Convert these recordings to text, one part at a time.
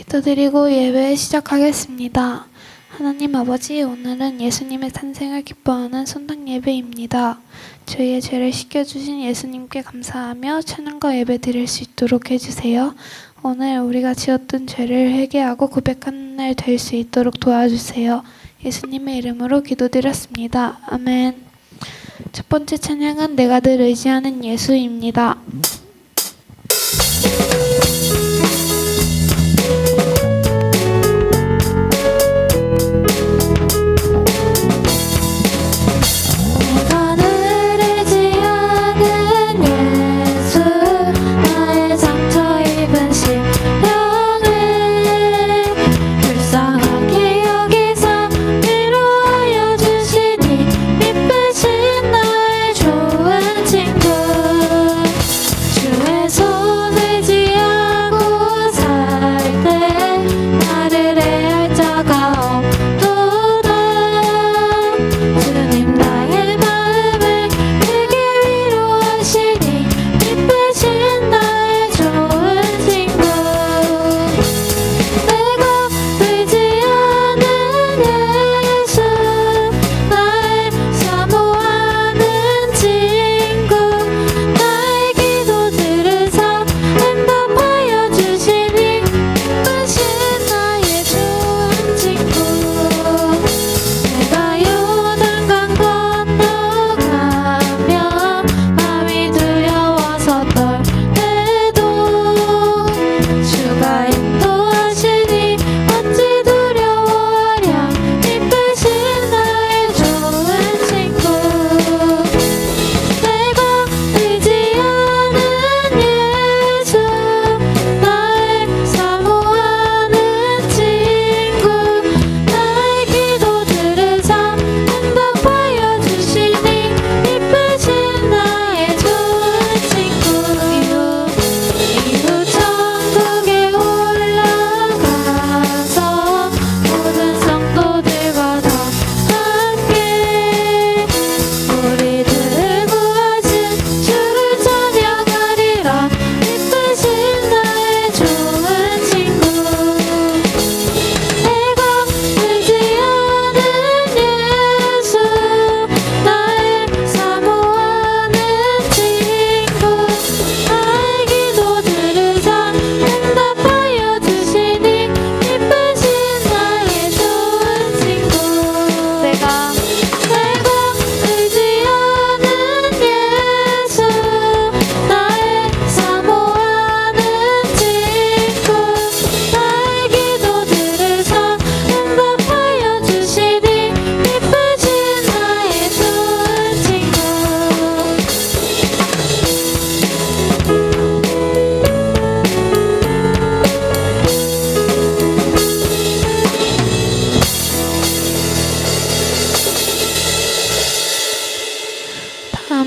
기도드리고 예배 시작하겠습니다. 하나님 아버지, 오늘은 예수님의 탄생을 기뻐하는 손당 예배입니다. 저희의 죄를 씻겨주신 예수님께 감사하며 찬양과 예배 드릴 수 있도록 해주세요. 오늘 우리가 지었던 죄를 회개하고 고백하는 날 될 수 있도록 도와주세요. 예수님의 이름으로 기도드렸습니다. 아멘. 첫 번째 찬양은 내가 늘 의지하는 예수입니다.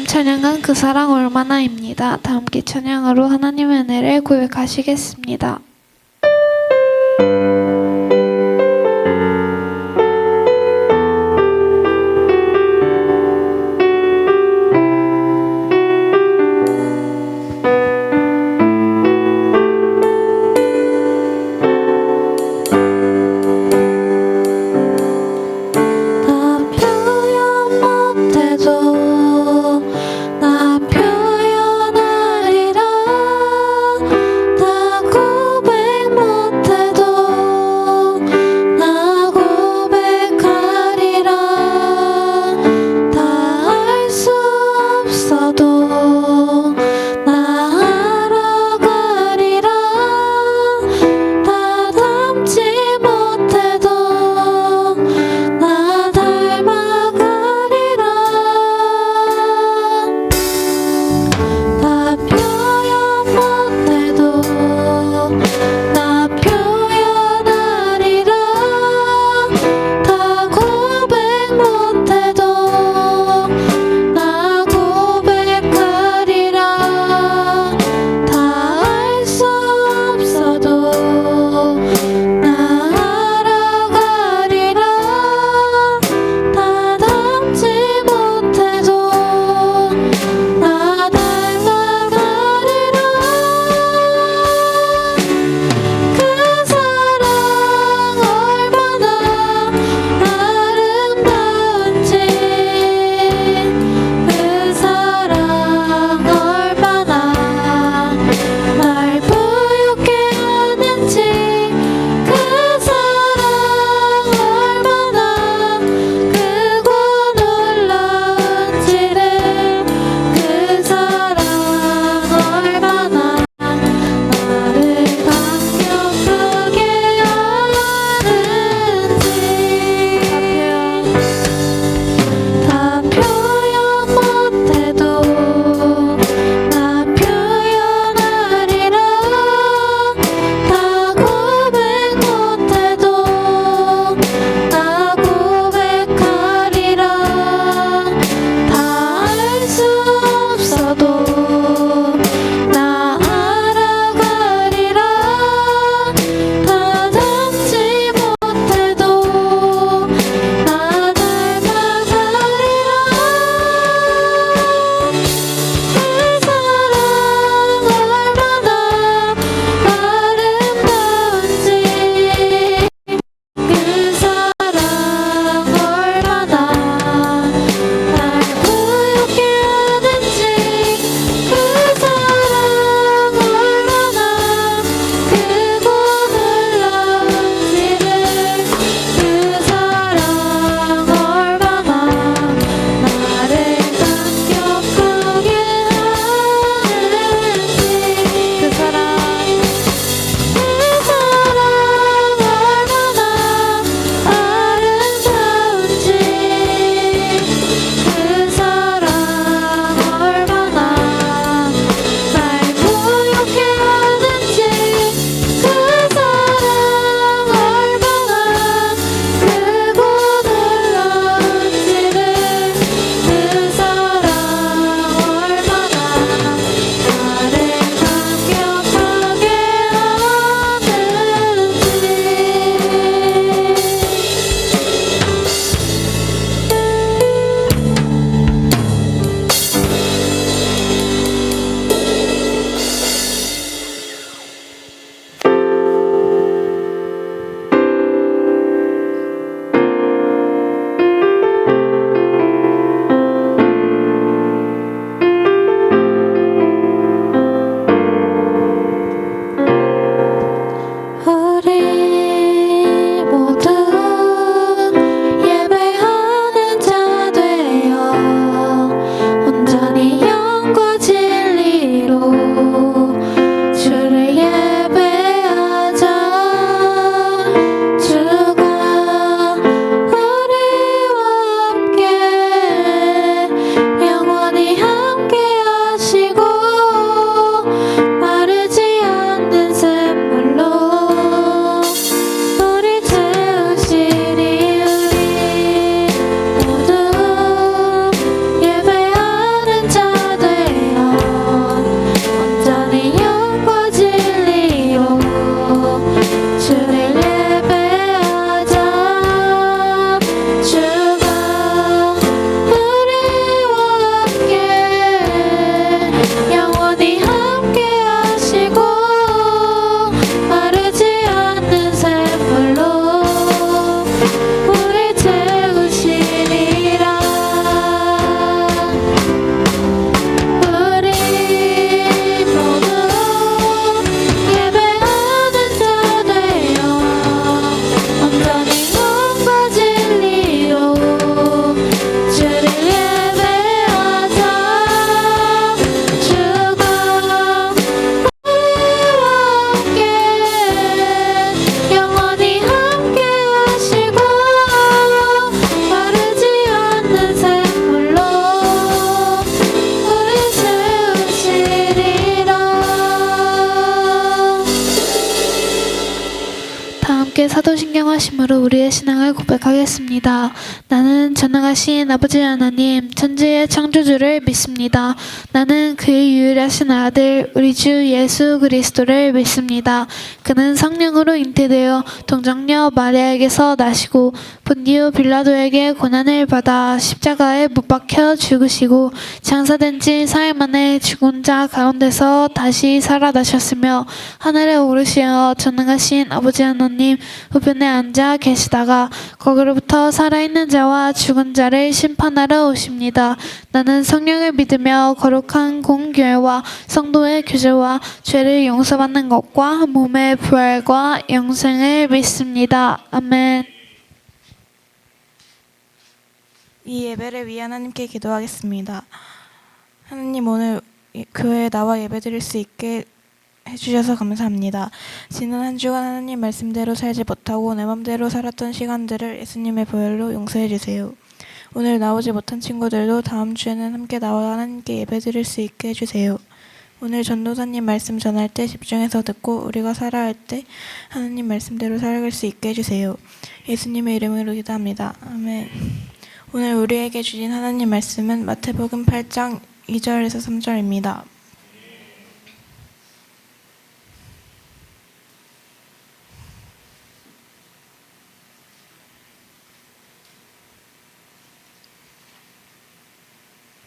찬양은 그 사랑 얼마나입니다. 다 함께 찬양으로 하나님의 은혜를 고백하시겠습니다. 나 표현 못해도 없는 샘물로 우리 채우시리라. 다 함께 사도신경 하심으로 우리의 신앙을 고백하겠습니다. 나는 전능하신 아버지 하나님 천지의 창조주를 믿습니다. 나는 그의 유일하신 아들 우리 주 예수 그리스도를 믿습니다. 그는 성령으로 잉태되어 동정녀 마리아에게서 나시고 본디오 빌라도에게 고난을 받아 십자가에 못 박혀 죽으시고 장사된 지 4일 만에 죽은 자 가운데서 다시 살아나셨으며 하늘에 오르시어 전능하신 아버지 하나님 우편에 앉아 계시다가 거기로부터 살아있는 자와 죽은 자를 심판하러 오십니다. 나는 성령을 믿으며 거룩한 공교회와 성도의 교제와 죄를 용서받는 것과 몸의 부활과 영생을 믿습니다. 아멘. 이 예배를 위해 하나님께 기도하겠습니다. 하나님, 오늘 교회에 나와 예배드릴 수 있게 해주셔서 감사합니다. 지난 한 주간 하나님 말씀대로 살지 못하고 내 맘대로 살았던 시간들을 예수님의 보혈로 용서해 주세요. 오늘 나오지 못한 친구들도 다음 주에는 함께 나와 하나님께 예배드릴 수 있게 해주세요. 오늘 전도사님 말씀 전할 때 집중해서 듣고 우리가 살아야 할 때 하나님 말씀대로 살아갈 수 있게 해주세요. 예수님의 이름으로 기도합니다. 아멘. 오늘 우리에게 주신 하나님 말씀은 마태복음 8장 2절에서 3절입니다.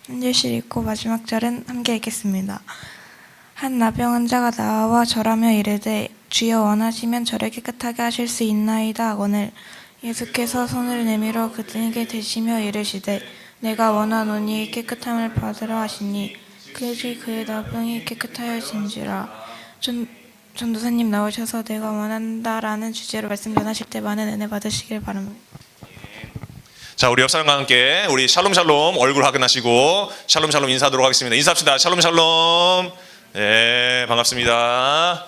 한 절씩 읽고 마지막 절은 함께 읽겠습니다. 한 나병 환자가 나와 절하며 이르되 주여 원하시면 저를 깨끗하게 하실 수 있나이다 하거늘 예수께서 손을 내밀어 그에게 대시며 이르시되 내가 원하노니 깨끗함을 받으라 하시니 그의 그의 나병이 깨끗하여진지라. 전도사님 나오셔서 내가 원한다라는 주제로 말씀 전하실 때 많은 은혜 받으시길 바랍니다. 자, 우리 옆 사람과 함께 우리 샬롬 샬롬 얼굴 확인하시고 샬롬 샬롬 인사하도록 하겠습니다. 인사합시다. 샬롬 샬롬. 네, 반갑습니다.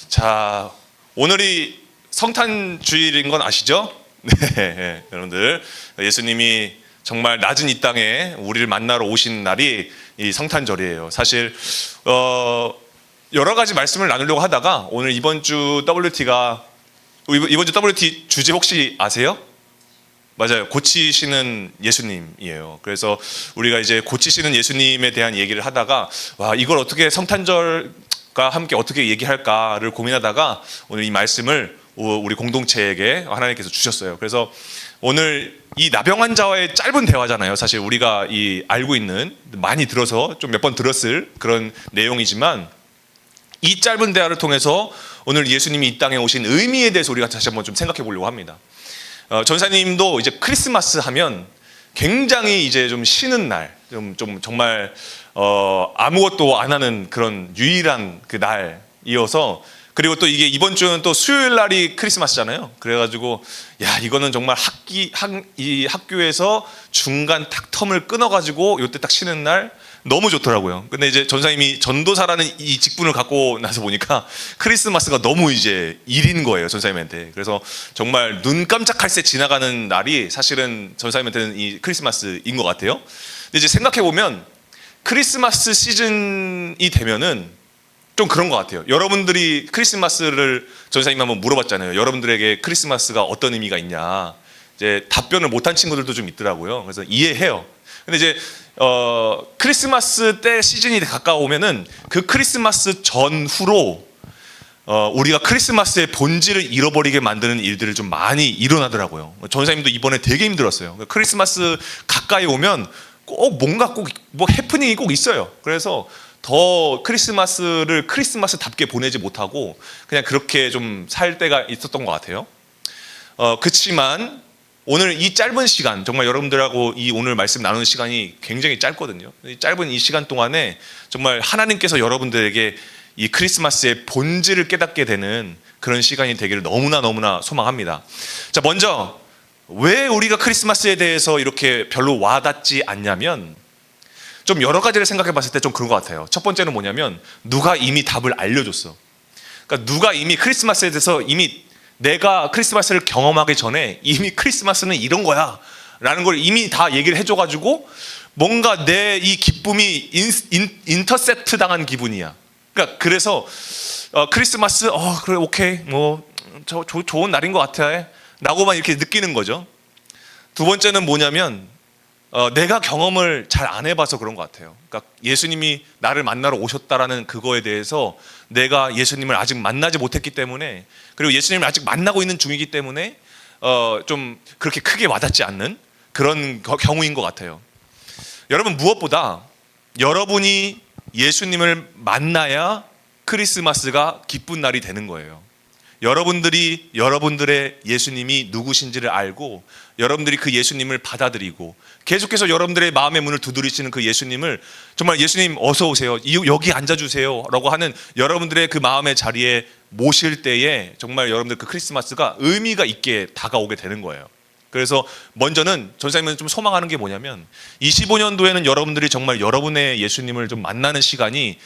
자, 오늘이 성탄 주일인 건 아시죠? 네, 여러분들 예수님이 정말 낮은 이 땅에 우리를 만나러 오신 날이 이 성탄절이에요. 사실 여러 가지 말씀을 나누려고 하다가 오늘 이번 주 WT 주제 혹시 아세요? 맞아요. 고치시는 예수님이에요. 그래서 우리가 이제 고치시는 예수님에 대한 얘기를 하다가 와, 이걸 어떻게 성탄절과 함께 어떻게 얘기할까를 고민하다가 오늘 이 말씀을 우리 공동체에게 하나님께서 주셨어요. 그래서 오늘 이 나병 환자와의 짧은 대화잖아요. 사실 우리가 이 알고 있는 많이 들어서 좀 몇 번 들었을 그런 내용이지만 이 짧은 대화를 통해서 오늘 예수님이 이 땅에 오신 의미에 대해서 우리가 다시 한번 좀 생각해 보려고 합니다. 전사님도 이제 크리스마스 하면 굉장히 이제 좀 쉬는 날, 좀 정말 아무것도 안 하는 그런 유일한 그 날이어서 그리고 또 이게 이번 주는 또 수요일 날이 크리스마스잖아요. 그래가지고 야 이거는 정말 이 학교에서 중간 탁 텀을 끊어가지고 요때 딱 쉬는 날 너무 좋더라고요. 근데 이제 전사님이 전도사라는 이 직분을 갖고 나서 보니까 크리스마스가 너무 이제 일인 거예요, 전사님한테. 그래서 정말 눈 깜짝할 새 지나가는 날이 사실은 전사님한테는 이 크리스마스인 것 같아요. 근데 이제 생각해 보면 크리스마스 시즌이 되면은 좀 그런 것 같아요. 여러분들이 크리스마스를 전사님 한번 물어봤잖아요. 여러분들에게 크리스마스가 어떤 의미가 있냐. 이제 답변을 못한 친구들도 좀 있더라고요. 그래서 이해해요. 근데 이제 크리스마스 때 시즌이 가까우면은 그 크리스마스 전후로 우리가 크리스마스의 본질을 잃어버리게 만드는 일들을 좀 많이 일어나더라고요. 전사님도 이번에 되게 힘들었어요. 크리스마스 가까이 오면 꼭 뭔가 꼭 뭐 해프닝이 꼭 있어요. 그래서 더 크리스마스를 크리스마스답게 보내지 못하고 그냥 그렇게 좀 살 때가 있었던 것 같아요. 그치만 오늘 이 짧은 시간, 정말 여러분들하고 이 오늘 말씀 나누는 시간이 굉장히 짧거든요. 이 짧은 이 시간 동안에 정말 하나님께서 여러분들에게 이 크리스마스의 본질을 깨닫게 되는 그런 시간이 되기를 너무나 소망합니다. 자, 먼저 왜 우리가 크리스마스에 대해서 이렇게 별로 와닿지 않냐면 좀 여러 가지를 생각해 봤을 때 좀 그런 것 같아요. 첫 번째는 뭐냐면 누가 이미 답을 알려줬어. 그러니까 누가 이미 크리스마스에 대해서 이미 내가 크리스마스를 경험하기 전에 이미 크리스마스는 이런 거야 라는 걸 이미 다 얘기를 해줘가지고 뭔가 내 이 기쁨이 인터셉트 당한 기분이야. 그러니까 그래서 크리스마스 그래 오케이 뭐 좋은 날인 것 같아 라고만 이렇게 느끼는 거죠. 두 번째는 뭐냐면 내가 경험을 잘 안 해봐서 그런 것 같아요. 그러니까 예수님이 나를 만나러 오셨다라는 그거에 대해서 내가 예수님을 아직 만나지 못했기 때문에, 그리고 예수님을 아직 만나고 있는 중이기 때문에 좀 그렇게 크게 와닿지 않는 그런 경우인 것 같아요. 여러분, 무엇보다 여러분이 예수님을 만나야 크리스마스가 기쁜 날이 되는 거예요. 여러분들이 여러분들의 예수님이 누구신지를 알고 여러분들이 그 예수님을 받아들이고 계속해서 여러분들의 마음의 문을 두드리시는 그 예수님을, 정말 예수님 어서 오세요, 여기 앉아주세요 라고 하는 여러분들의 그 마음의 자리에 모실 때에 정말 여러분들 그 크리스마스가 의미가 있게 다가오게 되는 거예요. 그래서 먼저는 전사님은 좀 소망하는 게 뭐냐면 25년도에는 여러분들이 정말 여러분의 예수님을 좀 만나는 시간이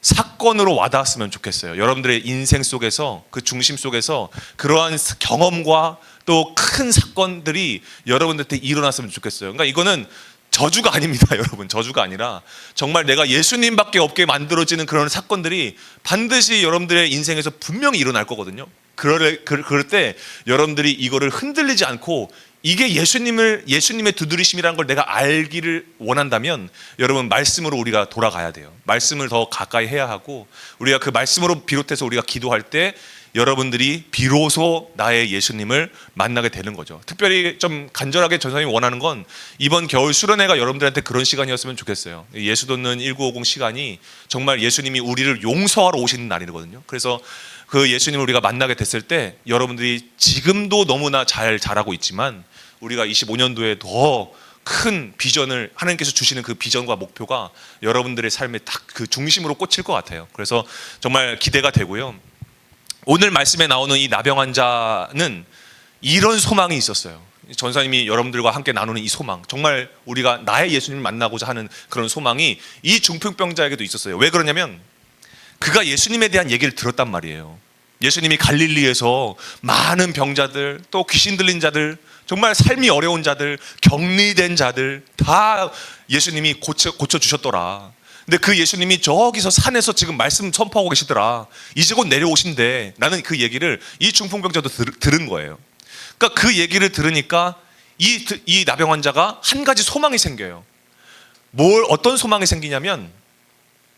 사건으로 와닿았으면 좋겠어요. 여러분들의 인생 속에서, 그 중심 속에서 그러한 경험과 또 큰 사건들이 여러분들한테 일어났으면 좋겠어요. 그러니까 이거는 저주가 아닙니다. 여러분, 저주가 아니라 정말 내가 예수님밖에 없게 만들어지는 그런 사건들이 반드시 여러분들의 인생에서 분명히 일어날 거거든요. 그럴 때 여러분들이 이거를 흔들리지 않고 이게 예수님의 두드리심이라는 걸 내가 알기를 원한다면 여러분, 말씀으로 우리가 돌아가야 돼요. 말씀을 더 가까이 해야 하고, 우리가 그 말씀으로 비롯해서 우리가 기도할 때 여러분들이 비로소 나의 예수님을 만나게 되는 거죠. 특별히 좀 간절하게 전사님이 원하는 건 이번 겨울 수련회가 여러분들한테 그런 시간이었으면 좋겠어요. 예수 돋는 1950 시간이 정말 예수님이 우리를 용서하러 오시는 날이거든요. 그래서 그 예수님을 우리가 만나게 됐을 때 여러분들이 지금도 너무나 잘 자라고 있지만 우리가 25년도에 더 큰 비전을, 하나님께서 주시는 그 비전과 목표가 여러분들의 삶에 딱 그 중심으로 꽂힐 것 같아요. 그래서 정말 기대가 되고요. 오늘 말씀에 나오는 이 나병 환자는 이런 소망이 있었어요. 전사님이 여러분들과 함께 나누는 이 소망, 정말 우리가 나의 예수님을 만나고자 하는 그런 소망이 이 중풍병자에게도 있었어요. 왜 그러냐면 그가 예수님에 대한 얘기를 들었단 말이에요. 예수님이 갈릴리에서 많은 병자들, 또 귀신 들린 자들, 정말 삶이 어려운 자들, 격리된 자들 다 예수님이 고쳐주셨더라. 근데 그 예수님이 저기서 산에서 지금 말씀 선포하고 계시더라. 이제 곧 내려오신대. 나는 그 얘기를 이 중풍병자도 들은 거예요. 그러니까 그 얘기를 들으니까 이 나병 환자가 한 가지 소망이 생겨요. 어떤 소망이 생기냐면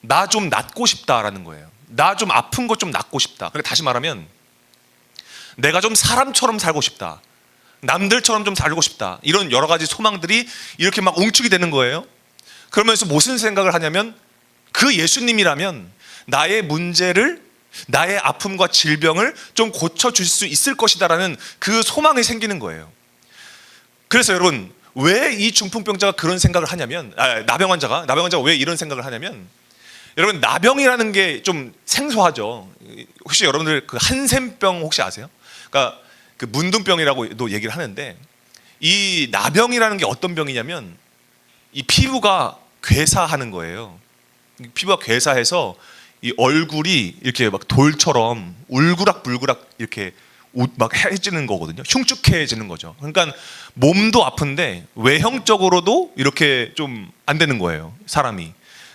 나 좀 낫고 싶다라는 거예요. 나 좀 아픈 거 좀 낫고 싶다. 그러니까 다시 말하면 내가 좀 사람처럼 살고 싶다. 남들처럼 좀 살고 싶다. 이런 여러 가지 소망들이 이렇게 막 웅축이 되는 거예요. 그러면서 무슨 생각을 하냐면 그 예수님이라면 나의 문제를, 나의 아픔과 질병을 좀 고쳐줄 수 있을 것이다라는 그 소망이 생기는 거예요. 그래서 여러분, 왜 이 중풍병자가 그런 생각을 하냐면, 나병 환자가 왜 이런 생각을 하냐면, 여러분, 나병이라는 게 좀 생소하죠. 혹시 여러분들 그 한센병 혹시 아세요? 그러니까 그 문둥병이라고도 얘기를 하는데, 이 나병이라는 게 어떤 병이냐면 이 피부가 괴사하는 거예요. 피부가 괴사해서 이 얼굴이 이렇게 막 돌처럼 울그락불그락 이렇게 막 해지는 거거든요. 흉측해지는 거죠. 그러니까 몸도 아픈데 외형적으로도 이렇게 좀 안 되는 거예요, 사람이.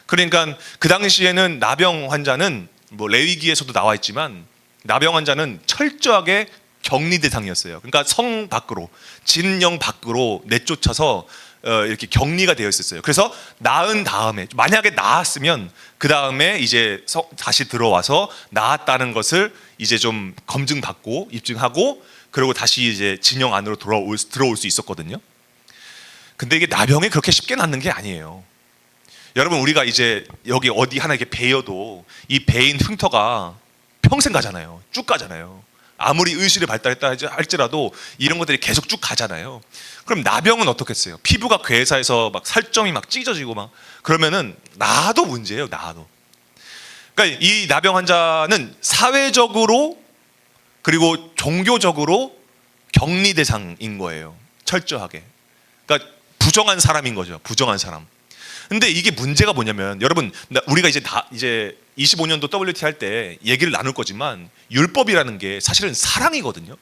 그러니까 그 당시에는 나병 환자는 뭐 레위기에서도 나와 있지만 나병 환자는 철저하게 격리 대상이었어요. 그러니까 성 밖으로, 진영 밖으로 내쫓아서 이렇게 격리가 되어 있었어요. 그래서 나은 다음에, 만약에 나았으면 그 다음에 이제 다시 들어와서 나았다는 것을 이제 좀 검증받고 입증하고, 그리고 다시 이제 진영 안으로 들어올 수 있었거든요. 근데 이게 나병이 그렇게 쉽게 낫는 게 아니에요. 여러분, 우리가 이제 여기 어디 하나 이렇게 베어도 이 베인 흉터가 평생 가잖아요. 쭉 가잖아요. 아무리 의술이 발달했다 할지라도 이런 것들이 계속 쭉 가잖아요. 그럼 나병은 어떻겠어요? 피부가 괴사해서 막 살점이 막 찢어지고 막 그러면은 나도 문제예요. 나도. 그러니까 이 나병 환자는 사회적으로 그리고 종교적으로 격리 대상인 거예요. 철저하게. 그러니까 부정한 사람인 거죠. 부정한 사람. 근데 이게 문제가 뭐냐면, 여러분, 우리가 이제 25년도 WT 할 때 얘기를 나눌 거지만 율법이라는 게 사실은 사랑이거든요.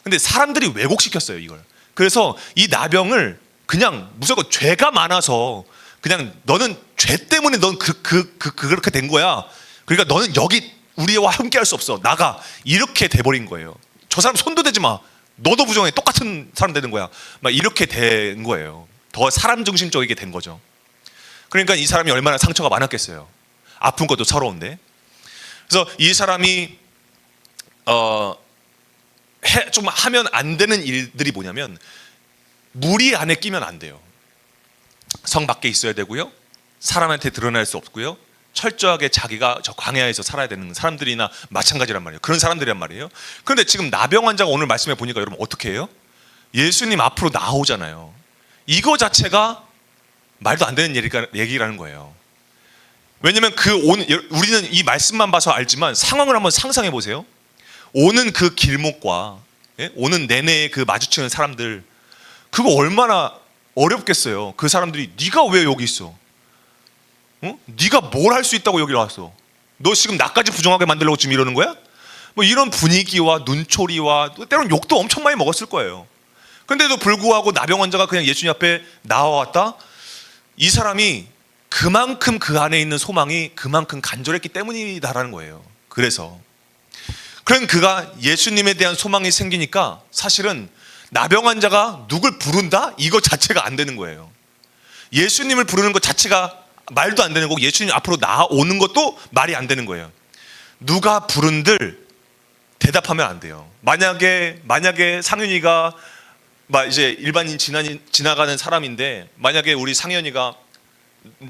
근데 사람들이 왜곡시켰어요, 이걸. 그래서 이 나병을 그냥 무조건 죄가 많아서 그냥 너는 죄 때문에 넌 그렇게 된 거야. 그러니까 너는 여기 우리와 함께 할 수 없어. 나가. 이렇게 돼버린 거예요. 저 사람 손도 대지 마. 너도 부정해. 똑같은 사람 되는 거야. 막 이렇게 된 거예요. 더 사람 중심적이게 된 거죠. 그러니까 이 사람이 얼마나 상처가 많았겠어요. 아픈 것도 서러운데. 그래서 이 사람이 좀 하면 안 되는 일들이 뭐냐면 무리 안에 끼면 안 돼요. 성 밖에 있어야 되고요. 사람한테 드러날 수 없고요. 철저하게 자기가 저 광야에서 살아야 되는 사람들이나 마찬가지란 말이에요. 그런 사람들이란 말이에요. 그런데 지금 나병 환자가 오늘 말씀해 보니까 여러분 어떻게 해요? 예수님 앞으로 나오잖아요. 이거 자체가 말도 안 되는 얘기라는 거예요. 왜냐면 우리는 이 말씀만 봐서 알지만 상황을 한번 상상해 보세요. 오는 그 길목과 오는 내내 그 마주치는 사람들, 그거 얼마나 어렵겠어요. 그 사람들이 네가 왜 여기 있어? 네가 뭘 할 수 있다고 여기 왔어? 너 지금 나까지 부정하게 만들려고 지금 이러는 거야? 뭐 이런 분위기와 눈초리와 때로는 욕도 엄청 많이 먹었을 거예요. 그런데도 불구하고 나병 환자가 그냥 예수님 앞에 나와왔다. 이 사람이 그만큼 그 안에 있는 소망이 그만큼 간절했기 때문이다라는 거예요. 그래서 그런 그가 예수님에 대한 소망이 생기니까 사실은 나병 환자가 누굴 부른다? 이거 자체가 안 되는 거예요. 예수님을 부르는 것 자체가 말도 안 되는 거고 예수님 앞으로 나오는 것도 말이 안 되는 거예요. 누가 부른들 대답하면 안 돼요. 만약에 상윤이가 막 이제 일반인 지나가는 사람인데 만약에 우리 상현이가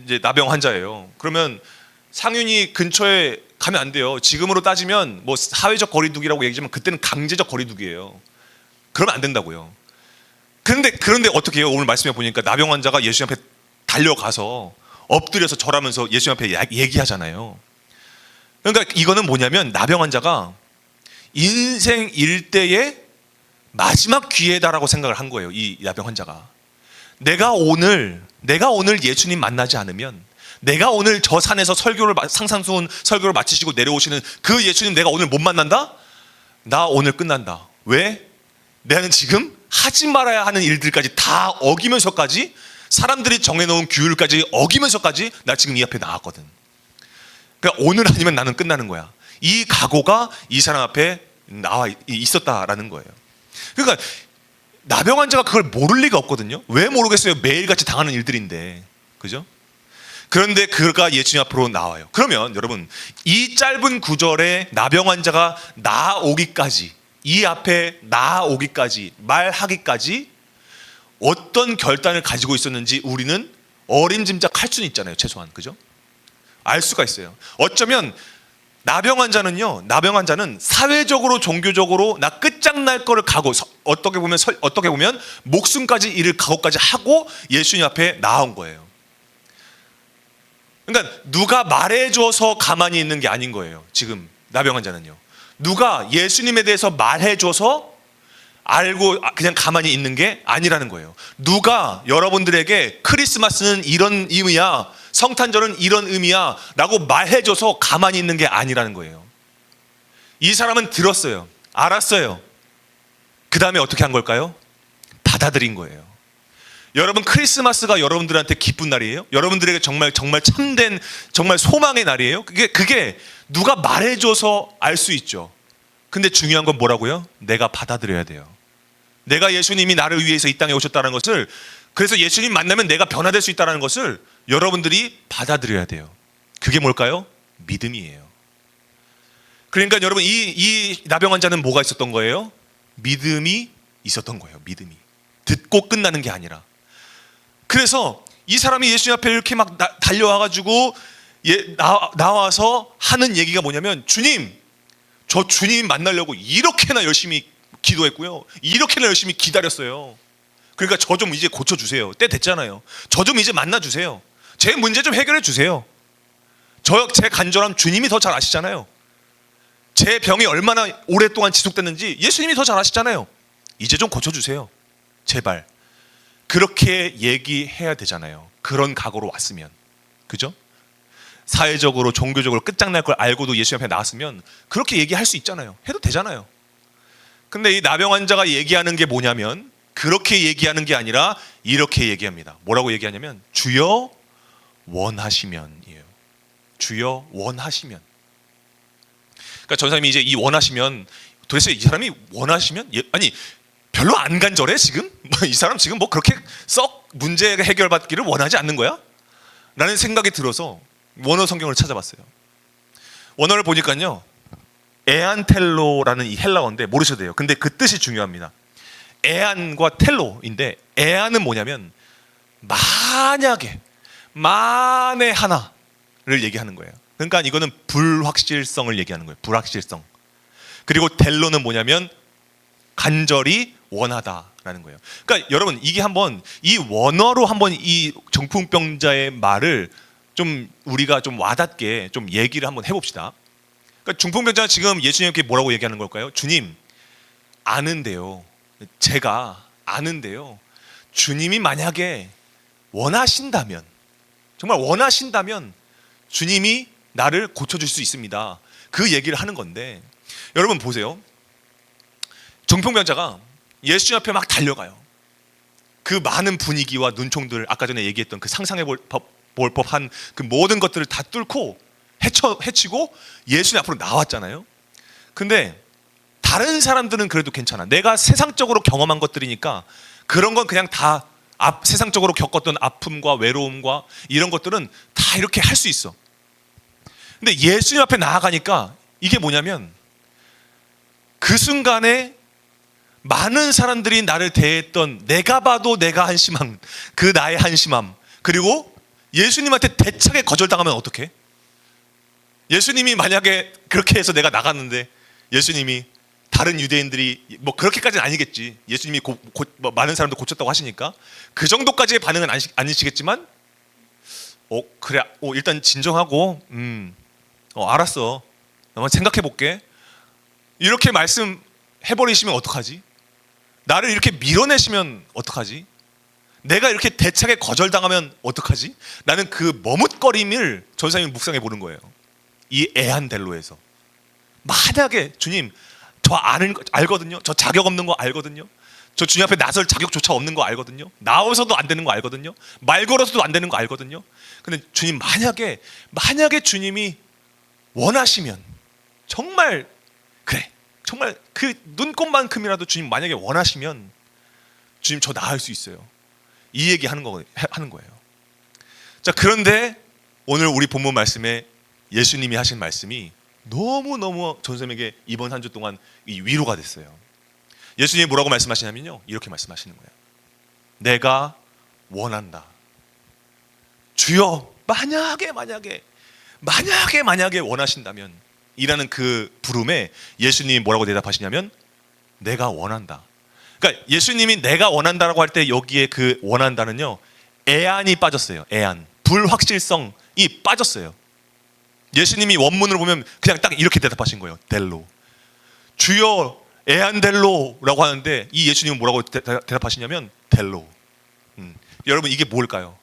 이제 나병 환자예요. 그러면 상윤이 근처에 가면 안 돼요. 지금으로 따지면 뭐 사회적 거리두기라고 얘기하지만 그때는 강제적 거리두기예요. 그러면 안 된다고요. 그런데 어떻게 해요? 오늘 말씀해 보니까 나병 환자가 예수님 앞에 달려가서 엎드려서 절하면서 예수님 앞에 얘기하잖아요. 그러니까 이거는 뭐냐면 나병 환자가 인생 일대의 마지막 기회다라고 생각을 한 거예요. 이 나병 환자가 내가 오늘 예수님 만나지 않으면, 내가 오늘 저 산에서 상상수훈 설교를 마치시고 내려오시는 그 예수님 내가 오늘 못 만난다? 나 오늘 끝난다. 왜? 나는 지금 하지 말아야 하는 일들까지 다 어기면서까지, 사람들이 정해놓은 규율까지 어기면서까지 나 지금 이 앞에 나왔거든. 그러니까 오늘 아니면 나는 끝나는 거야. 이 각오가 이 사람 앞에 나와 있었다라는 거예요. 그러니까 나병 환자가 그걸 모를 리가 없거든요. 왜 모르겠어요? 매일같이 당하는 일들인데, 그죠? 그런데 그가 예수님 앞으로 나와요. 그러면 여러분, 이 짧은 구절에 나병 환자가 나오기까지, 이 앞에 나오기까지, 말하기까지 어떤 결단을 가지고 있었는지 우리는 어림짐작할 수는 있잖아요. 최소한, 그죠? 알 수가 있어요. 어쩌면 나병 환자는 사회적으로 종교적으로 나 끝장날 거를 각오, 어떻게 보면 목숨까지 잃을 각오까지 하고 예수님 앞에 나온 거예요. 그러니까 누가 말해줘서 가만히 있는 게 아닌 거예요. 지금 나병 환자는요. 누가 예수님에 대해서 말해줘서 알고 그냥 가만히 있는 게 아니라는 거예요. 누가 여러분들에게 크리스마스는 이런 의미야, 성탄절은 이런 의미야 라고 말해줘서 가만히 있는 게 아니라는 거예요. 이 사람은 들었어요. 알았어요. 그 다음에 어떻게 한 걸까요? 받아들인 거예요. 여러분, 크리스마스가 여러분들한테 기쁜 날이에요. 여러분들에게 정말 참된, 정말 소망의 날이에요. 그게 누가 말해줘서 알 수 있죠. 근데 중요한 건 뭐라고요? 내가 받아들여야 돼요. 내가 예수님이 나를 위해서 이 땅에 오셨다는 것을, 그래서 예수님 만나면 내가 변화될 수 있다는 것을 여러분들이 받아들여야 돼요. 그게 뭘까요? 믿음이에요. 그러니까 여러분, 이 나병 환자는 뭐가 있었던 거예요? 믿음이 있었던 거예요. 믿음이. 듣고 끝나는 게 아니라. 그래서 이 사람이 예수님 앞에 이렇게 막 달려와가지고 나와서 하는 얘기가 뭐냐면, 주님, 저 주님 만나려고 이렇게나 열심히 기도했고요, 이렇게나 열심히 기다렸어요. 그러니까 저 좀 이제 고쳐주세요. 때 됐잖아요. 저 좀 이제 만나주세요. 제 문제 좀 해결해 주세요. 제 간절함 주님이 더 잘 아시잖아요. 제 병이 얼마나 오랫동안 지속됐는지 예수님이 더 잘 아시잖아요. 이제 좀 고쳐주세요. 제발. 그렇게 얘기해야 되잖아요. 그런 각오로 왔으면. 그죠? 사회적으로 종교적으로 끝장날 걸 알고도 예수님 앞에 나왔으면 그렇게 얘기할 수 있잖아요. 해도 되잖아요. 근데 이 나병 환자가 얘기하는 게 뭐냐면, 그렇게 얘기하는 게 아니라 이렇게 얘기합니다. 뭐라고 얘기하냐면 주여 원하시면이에요. 주여 원하시면. 그러니까 전사님이 이제 이 원하시면, 도대체 이 사람이 원하시면, 아니 별로 안 간절해 지금? 이 사람 지금 뭐 그렇게 썩 문제 해결받기를 원하지 않는 거야? 라는 생각이 들어서 원어 성경을 찾아봤어요. 원어를 보니까요, 에안텔로라는 이 헬라어인데 모르셔도 돼요. 근데 그 뜻이 중요합니다. 에안과 텔로인데, 에안은 뭐냐면 만에 하나를 얘기하는 거예요. 그러니까 이거는 불확실성을 얘기하는 거예요. 불확실성. 그리고 텔로는 뭐냐면 간절히 원하다라는 거예요. 그러니까 여러분, 이게 한번 이 원어로 한번 이 중풍병자의 말을 좀 우리가 좀 와닿게 좀 얘기를 한번 해봅시다. 그러니까 중풍병자가 지금 예수님께 뭐라고 얘기하는 걸까요? 주님, 아는데요. 제가 아는데요. 주님이 만약에 원하신다면, 정말 원하신다면 주님이 나를 고쳐줄 수 있습니다. 그 얘기를 하는 건데, 여러분 보세요. 중풍병자가 예수님 앞에 막 달려가요. 그 많은 분위기와 눈총들, 아까 전에 얘기했던 그 상상해 볼 법한 그 모든 것들을 다 뚫고 헤치고 예수님 앞으로 나왔잖아요. 근데 다른 사람들은 그래도 괜찮아. 내가 세상적으로 경험한 것들이니까 그런 건 그냥 다 세상적으로 겪었던 아픔과 외로움과 이런 것들은 다 이렇게 할 수 있어. 근데 예수님 앞에 나아가니까 이게 뭐냐면, 그 순간에 많은 사람들이 나를 대했던, 내가 봐도 내가 한심한 그 나의 한심함, 그리고 예수님한테 대차게 거절당하면 어떡해? 예수님이 만약에 그렇게 해서 내가 나갔는데 예수님이, 다른 유대인들이 뭐 그렇게까지는 아니겠지, 예수님이 뭐 많은 사람들 고쳤다고 하시니까 그 정도까지의 반응은 아니시겠지만, 그래, 일단 진정하고 알았어, 한번 생각해 볼게, 이렇게 말씀해버리시면 어떡하지? 나를 이렇게 밀어내시면 어떡하지? 내가 이렇게 대차게 거절당하면 어떡하지? 나는 그 머뭇거림을 전사님이 묵상해 보는 거예요. 이 에안델로에서. 만약에 주님, 저 알거든요. 저 자격 없는 거 알거든요. 저 주님 앞에 나설 자격조차 없는 거 알거든요. 나와서도 안 되는 거 알거든요. 말 걸어서도 안 되는 거 알거든요. 근데 주님, 만약에 주님이 원하시면, 정말 그래, 정말 그 눈곱만큼이라도 주님 만약에 원하시면 주님, 저 나을 수 있어요. 이 얘기 하는 거예요. 자, 그런데 오늘 우리 본문 말씀에 예수님이 하신 말씀이 너무너무 전쌤에게 이번 한 주 동안 이 위로가 됐어요. 예수님이 뭐라고 말씀하시냐면요, 이렇게 말씀하시는 거예요. 내가 원한다. 주여, 만약에 원하신다면, 이라는 그 부름에 예수님이 뭐라고 대답하시냐면 내가 원한다. 그러니까 예수님이 내가 원한다라고 할 때 여기에 그 원한다는요, 애안이 빠졌어요. 애안, 불확실성이 빠졌어요. 예수님이 원문을 보면 그냥 딱 이렇게 대답하신 거예요. 델로. 주여 애안델로라고 하는데 이 예수님은 뭐라고 대답하시냐면 델로. 여러분, 이게 뭘까요?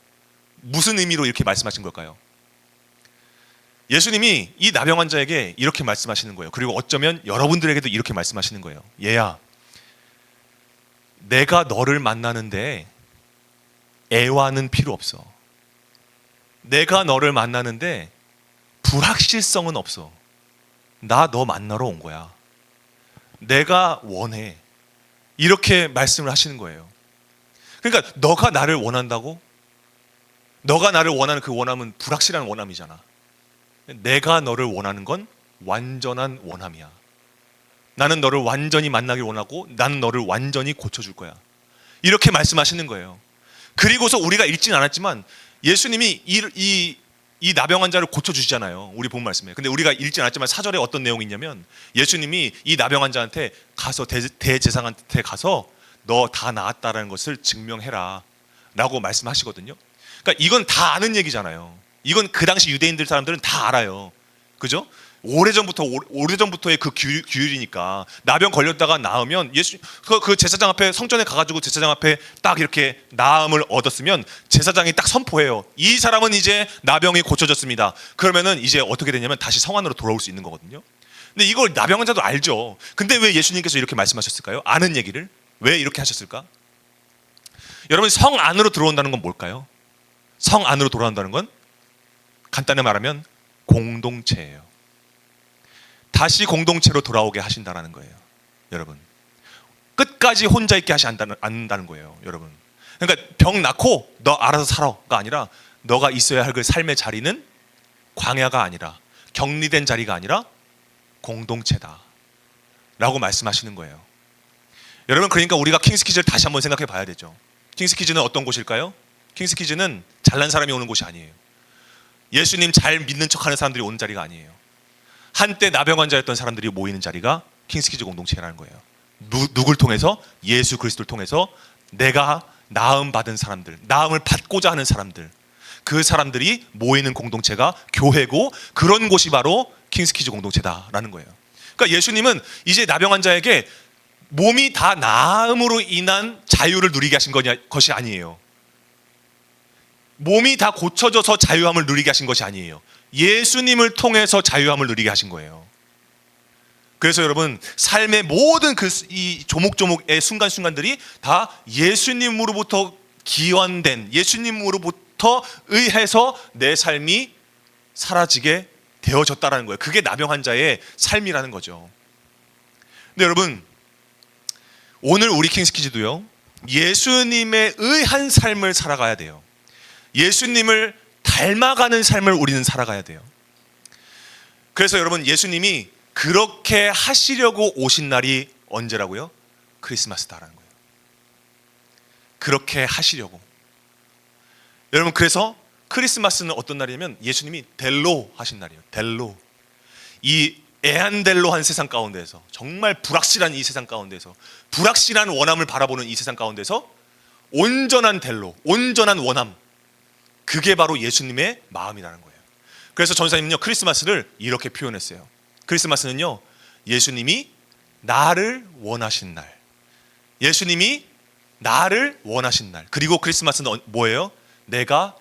무슨 의미로 이렇게 말씀하신 걸까요? 예수님이 이 나병 환자에게 이렇게 말씀하시는 거예요. 그리고 어쩌면 여러분들에게도 이렇게 말씀하시는 거예요. 얘야, 내가 너를 만나는데 애와는 필요 없어. 내가 너를 만나는데 불확실성은 없어. 나 너 만나러 온 거야. 내가 원해. 이렇게 말씀을 하시는 거예요. 그러니까 너가 나를 원한다고? 너가 나를 원하는 그 원함은 불확실한 원함이잖아. 내가 너를 원하는 건 완전한 원함이야. 나는 너를 완전히 만나길 원하고 나는 너를 완전히 고쳐줄 거야. 이렇게 말씀하시는 거예요. 그리고서 우리가 읽지는 않았지만 예수님이 이 나병 환자를 고쳐주시잖아요. 우리 본 말씀에. 근데 우리가 읽지 않았지만 사절에 어떤 내용이 있냐면 예수님이 이 나병 환자한테 가서 대제사장한테 가서 너 다 나았다라는 것을 증명해라 라고 말씀하시거든요. 그러니까 이건 다 아는 얘기잖아요. 이건 그 당시 유대인들 사람들은 다 알아요. 그죠? 오래전부터의 그 규율이니까 나병 걸렸다가 나으면 그 제사장 앞에, 성전에 가가지고 제사장 앞에 딱 이렇게 나음을 얻었으면 제사장이 딱 선포해요. 이 사람은 이제 나병이 고쳐졌습니다. 그러면은 이제 어떻게 되냐면 다시 성 안으로 돌아올 수 있는 거거든요. 근데 이걸 나병 환자도 알죠. 근데 왜 예수님께서 이렇게 말씀하셨을까요? 아는 얘기를 왜 이렇게 하셨을까? 여러분, 성 안으로 들어온다는 건 뭘까요? 성 안으로 돌아온다는 건 간단히 말하면 공동체예요. 다시 공동체로 돌아오게 하신다는 거예요. 여러분, 끝까지 혼자 있게 하지 않는다는 거예요. 여러분, 그러니까 병 낳고 너 알아서 살아가 아니라 너가 있어야 할 그 삶의 자리는 광야가 아니라, 격리된 자리가 아니라 공동체다 라고 말씀하시는 거예요. 여러분, 그러니까 우리가 킹스키즈를 다시 한번 생각해 봐야 되죠. 킹스키즈는 어떤 곳일까요? 킹스키즈는 잘난 사람이 오는 곳이 아니에요. 예수님 잘 믿는 척하는 사람들이 오는 자리가 아니에요. 한때 나병 환자였던 사람들이 모이는 자리가 킹스키즈 공동체라는 거예요. 누굴 통해서? 예수 그리스도를 통해서 내가 나음 받은 사람들, 나음을 받고자 하는 사람들, 그 사람들이 모이는 공동체가 교회고, 그런 곳이 바로 킹스키즈 공동체다라는 거예요. 그러니까 예수님은 이제 나병 환자에게 몸이 다 나음으로 인한 자유를 누리게 하신 것이 아니에요. 몸이 다 고쳐져서 자유함을 누리게 하신 것이 아니에요. 예수님을 통해서 자유함을 누리게 하신 거예요. 그래서 여러분, 삶의 모든 이 조목조목의 순간순간들이 다 예수님으로부터 기원된, 예수님으로부터 의해서 내 삶이 사라지게 되어졌다라는 거예요. 그게 나병 환자의 삶이라는 거죠. 근데 여러분, 오늘 우리 킹스키즈도요, 예수님에 의한 삶을 살아가야 돼요. 예수님을 닮아가는 삶을 우리는 살아가야 돼요. 그래서 여러분, 예수님이 그렇게 하시려고 오신 날이 언제라고요? 크리스마스다라는 거예요. 그렇게 하시려고. 여러분, 그래서 크리스마스는 어떤 날이냐면 예수님이 델로 하신 날이에요. 델로. 이 애안델로한 세상 가운데에서, 정말 불확실한 이 세상 가운데서, 불확실한 원함을 바라보는 이 세상 가운데서 온전한 델로, 온전한 원함, 그게 바로 예수님의 마음이라는 거예요. 그래서 전사님은요, 크리스마스를 이렇게 표현했어요. 크리스마스는요, 예수님이 나를 원하신 날, 예수님이 나를 원하신 날, 그리고 크리스마스는 뭐예요? 내가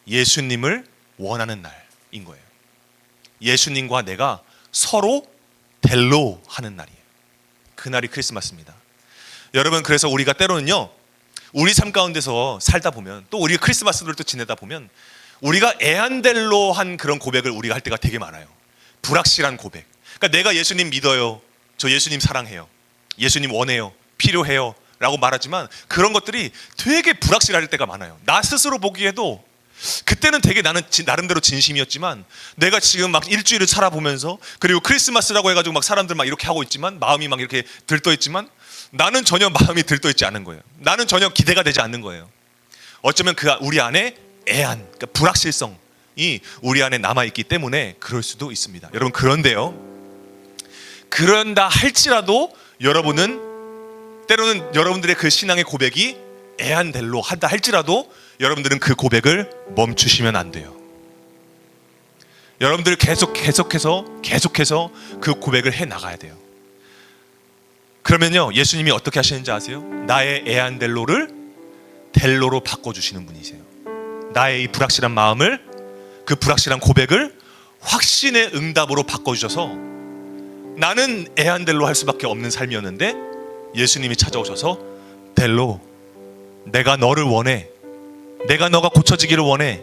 예수님을 원하는 날인 거예요. 예수님과 내가 서로 델로 하는 날이에요. 그날이 크리스마스입니다. 여러분, 그래서 우리가 때로는요, 우리 삶 가운데서 살다 보면, 또 우리가 크리스마스를 또 지내다 보면 우리가 애안델로한 그런 고백을 우리가 할 때가 되게 많아요. 불확실한 고백. 그러니까 내가 예수님 믿어요, 저 예수님 사랑해요, 예수님 원해요, 필요해요 라고 말하지만 그런 것들이 되게 불확실할 때가 많아요. 나 스스로 보기에도 그때는 되게 나는 나름대로 진심이었지만, 내가 지금 막 일주일을 살아보면서, 그리고 크리스마스라고 해가지고 막 사람들 막 이렇게 하고 있지만, 마음이 막 이렇게 들떠 있지만 나는 전혀 마음이 들떠 있지 않은 거예요. 나는 전혀 기대가 되지 않는 거예요. 어쩌면 우리 안에 애안, 그러니까 불확실성이 우리 안에 남아있기 때문에 그럴 수도 있습니다. 여러분, 그런데요, 그런다 할지라도 여러분은 때로는 여러분들의 그 신앙의 고백이 애안델로 한다 할지라도 여러분들은 그 고백을 멈추시면 안 돼요. 여러분들 계속해서 그 고백을 해 나가야 돼요. 그러면요, 예수님이 어떻게 하시는지 아세요? 나의 애안델로를 델로로 바꿔주시는 분이세요. 나의 이 불확실한 마음을, 그 불확실한 고백을 확신의 응답으로 바꿔주셔서, 나는 애안델로 할 수밖에 없는 삶이었는데 예수님이 찾아오셔서 델로, 내가 너를 원해, 내가 너가 고쳐지기를 원해,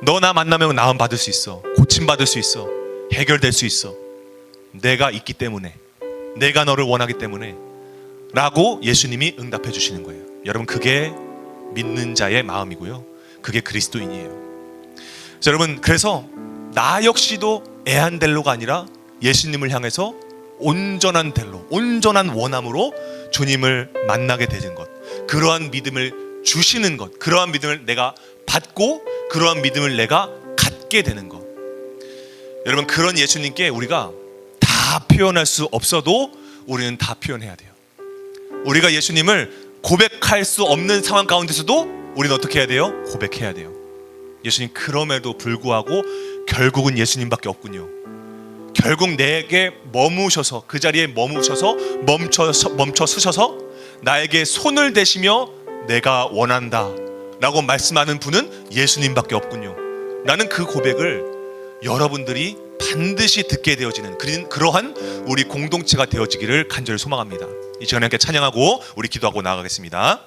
너 나 만나면 나음 받을 수 있어, 고침 받을 수 있어, 해결될 수 있어, 내가 있기 때문에, 내가 너를 원하기 때문에 라고 예수님이 응답해 주시는 거예요. 여러분, 그게 믿는 자의 마음이고요, 그게 그리스도인이에요. 자, 여러분, 그래서 나 역시도 애안델로가 아니라 예수님을 향해서 온전한 델로, 온전한 원함으로 주님을 만나게 되는 것, 그러한 믿음을 주시는 것, 그러한 믿음을 내가 받고 그러한 믿음을 내가 갖게 되는 것. 여러분, 그런 예수님께 우리가 다 표현할 수 없어도 우리는 다 표현해야 돼요. 우리가 예수님을 고백할 수 없는 상황 가운데서도 우리는 어떻게 해야 돼요? 고백해야 돼요. 예수님, 그럼에도 불구하고 결국은 예수님밖에 없군요. 결국 내게 머무셔서, 그 자리에 머무셔서 멈춰 서셔서 나에게 손을 대시며 내가 원한다 라고 말씀하는 분은 예수님밖에 없군요. 나는 그 고백을 여러분들이 반드시 듣게 되어지는 그러한 우리 공동체가 되어지기를 간절히 소망합니다. 이 시간에 함께 찬양하고 우리 기도하고 나아가겠습니다.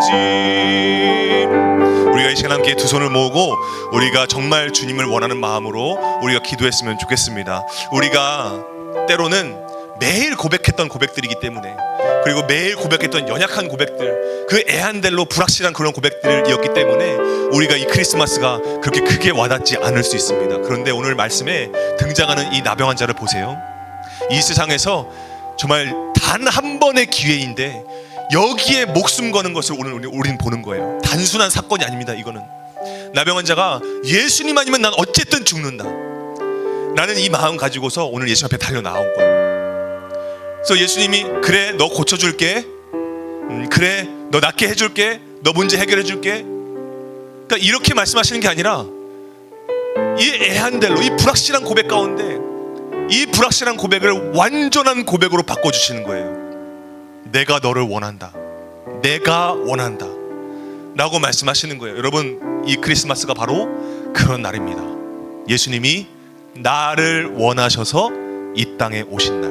아버지, 우리가 이 시간 함께 두 손을 모으고 우리가 정말 주님을 원하는 마음으로 우리가 기도했으면 좋겠습니다. 우리가 때로는 매일 고백했던 고백들이기 때문에, 그리고 매일 고백했던 연약한 고백들, 그 애한델로 불확실한 그런 고백들이었기 때문에 우리가 이 크리스마스가 그렇게 크게 와닿지 않을 수 있습니다. 그런데 오늘 말씀에 등장하는 이 나병 환자를 보세요. 이 세상에서 정말 단 한 번의 기회인데 여기에 목숨 거는 것을 오늘 우리는 보는 거예요. 단순한 사건이 아닙니다. 이거는 나병 환자가 예수님 아니면 난 어쨌든 죽는다, 나는 이 마음 가지고서 오늘 예수 앞에 달려 나온 거예요. 그래서 예수님이 그래 너 고쳐줄게, 그래 너 낫게 해줄게, 너 문제 해결해줄게, 그러니까 이렇게 말씀하시는 게 아니라 이 애한델로, 이 불확실한 고백 가운데 이 불확실한 고백을 완전한 고백으로 바꿔주시는 거예요. 내가 너를 원한다, 내가 원한다 라고 말씀하시는 거예요. 여러분, 이 크리스마스가 바로 그런 날입니다. 예수님이 나를 원하셔서 이 땅에 오신 날.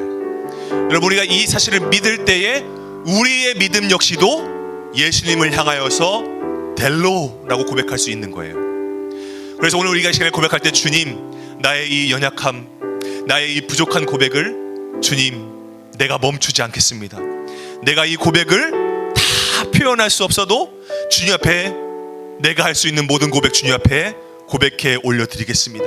여러분, 우리가 이 사실을 믿을 때에 우리의 믿음 역시도 예수님을 향하여서 델로라고 고백할 수 있는 거예요. 그래서 오늘 우리가 이 시간에 고백할 때, 주님, 나의 이 연약함, 나의 이 부족한 고백을 주님, 내가 멈추지 않겠습니다. 내가 이 고백을 다 표현할 수 없어도 주님 앞에 내가 할 수 있는 모든 고백 주님 앞에 고백해 올려드리겠습니다.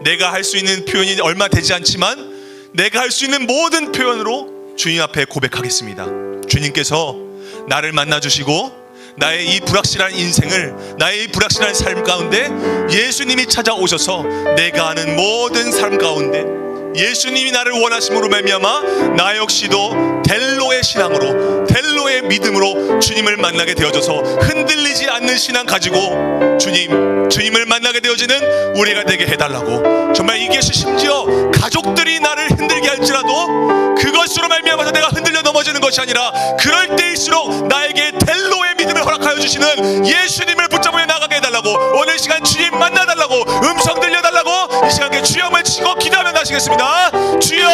내가 할 수 있는 표현이 얼마 되지 않지만 내가 할 수 있는 모든 표현으로 주님 앞에 고백하겠습니다. 주님께서 나를 만나주시고 나의 이 불확실한 인생을, 나의 이 불확실한 삶 가운데 예수님이 찾아오셔서 내가 하는 모든 삶 가운데 예수님이 나를 원하심으로 말미암아 나 역시도 델로의 신앙으로, 델로의 믿음으로 주님을 만나게 되어져서 흔들리지 않는 신앙 가지고 주님을 만나게 되어지는 우리가 되게 해달라고. 정말 이것이 심지어 가족들이 나를 흔들게 할지라도 그것으로 말미암아서 내가 흔들려 넘어지는 것이 아니라 그럴 때일수록 나에게 델로의 믿음을 허락하여 주시는 예수님을 붙잡으며 나가게 해달라고. 오늘 시간 주님 만나달라고, 음성 들려달라고 이 시간에 주여 외치고 기도하며 나시겠습니다. 주여,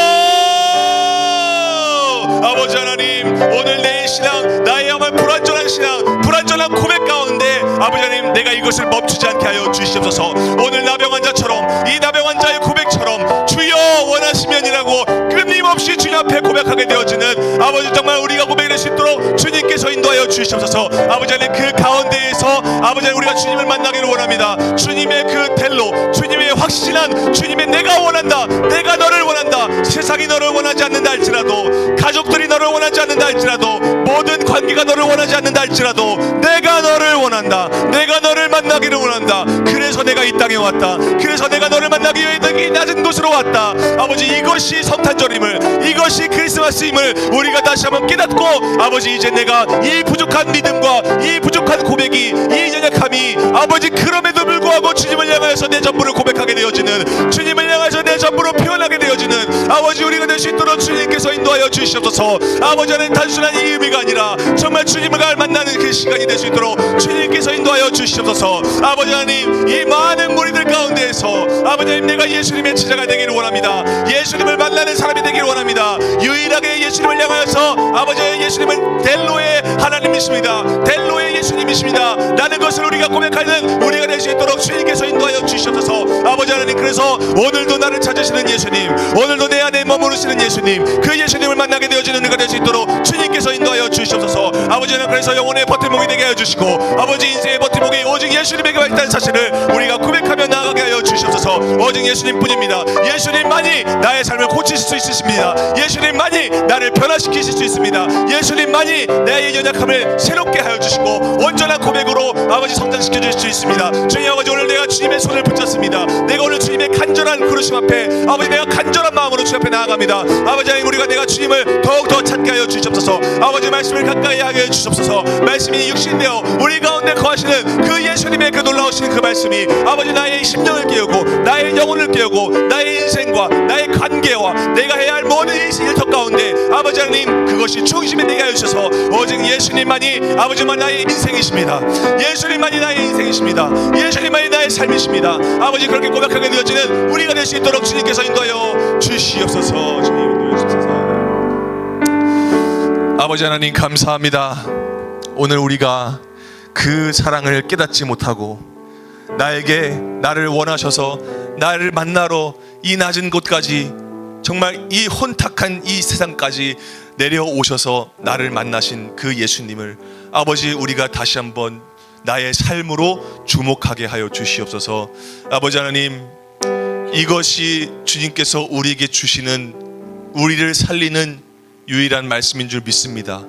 아버지 하나님, 오늘 내 신앙, 나의 정말 불완전한 신앙, 불완전한 고백 가운데 아버지 하나님, 내가 이것을 멈추지 않게 하여 주시옵소서. 오늘 나병 환자처럼, 이 나병 환자의 고백처럼 주여 원하시면이라고 끊임없이 주님 앞에 고백하게 되어지는 아버지, 정말 우리가 고백할 수 있도록 주님께서 인도하여 주시옵소서. 아버지 하나님, 그 가운데에서 아버지 하나님, 우리가 주님을 만나기를 원합니다. 주님의 그 델로, 주님의 확신한, 주님의 내가 원한다, 내가 너를 원한다. 세상이 너를 원하지 않는다 할지라도, 가족들이 너를 원하지 않는다 할지라도, 모든 관계가 너를 원하지 않는다 할지라도 내가 너를 원한다, 내가 너를 만나기를 원한다. 그래서 내가 이 땅에 왔다, 그래서 내가 너를 만나기 위해 이 낮은 곳으로 왔다. 아버지, 이것이 성탄절임을, 이것이 크리스마스임을 우리가 다시 한번 깨닫고, 아버지, 이제 내가 이 부족한 믿음과 이 부족한 고백이, 이 연약함이 아버지, 그럼에도 불구하고 주님을 향하여서 내 전부를 고백하게 되어지는, 주님을 향하여서 내 전부로 표현하게 되어지는 아버지, 우리가 될 수 있도록 주님께서 인도하여 주시옵소서. 아버지는 단순한 이 의미가 아니라 정말 주님을 만나는 그 시간이 될 수 있도록 주님께서 인도하여 주시옵소서. 아버지 하나님, 이 많은 무리들 가운데에서 아버지 하나님, 내가 예수님의 제자가 되기를 원합니다. 예수님을 만나는 사람이 되기를 원합니다. 유일하게 예수님을 향하여서 아버지 예수님은 델로의 하나님이십니다, 델로의 예수님이십니다 라는 것을 우리가 고백하는 우리가 될 수 있도록 주님께서 인도하여 주시옵소서. 아버지 하나님, 그래서 오늘도 나를 찾으시는 예수님, 오늘도 내 안에 머무르시는 예수님, 그 예수님을 만나게 되어지는 우리가 될 수 있도록 주님께서 인도하여 주시옵소서. 아버지는 그래서 영혼의 버팀목이 되게 하여 주시고, 아버지 인생의 버팀목이 오직 예수님에게만 있다는 사실을 우리가 고백하며 나아가게 하여 주시옵소서. 오직 예수님뿐입니다. 예수님만이 나의 삶을 고치실 수 있으십니다. 예수님만이 나를 변화시키실 수 있습니다. 예수님만이 나의 연약함을 새롭게 하여 주시고 온전한 고백으로 아버지 성장시켜 주실 수 있습니다. 주님 아버지, 오늘 내가 주님의 손을 붙잡습니다. 내가 오늘 주님의 간절한 부르심 앞에 아버지, 내가 간절한 마음으로 주님 앞에 나아갑니다. 아버지 하나님, 우리가 내가 주님을 더욱더 찾게 하여 주시옵소서. 아버지, 말씀을 가까이 하게 하여 주시옵소서. 말씀이 육신되어 우리 가운데 거하시는 그 예수님의 그 놀라우신 그 말씀이 아버지, 나의 심령을 깨우고 나의 영혼을 깨우고 나의 인생과 나의 관계와 내가 해야 할 모든 일터 가운데 아버지 하나님, 그것이 중심이 되게 하여 주셔서 오직 예수님만이 아버지만 나의 인생이십니다. 예수님만이 나의 인생이십니다. 예수님만이 나의 삶이십니다. 아버지, 그렇게 고백하게 되어지는 우리가 될 수 있도록 주님께서 인도하여 주시옵소서. 주님 인도하여 주옵소서. 아버지 하나님, 감사합니다. 오늘 우리가 그 사랑을 깨닫지 못하고 나를 원하셔서 나를 만나러 이 낮은 곳까지, 정말 이 혼탁한 이 세상까지 내려오셔서 나를 만나신 그 예수님을 아버지, 우리가 다시 한번 나의 삶으로 주목하게 하여 주시옵소서. 아버지 하나님, 이것이 주님께서 우리에게 주시는, 우리를 살리는 유일한 말씀인 줄 믿습니다.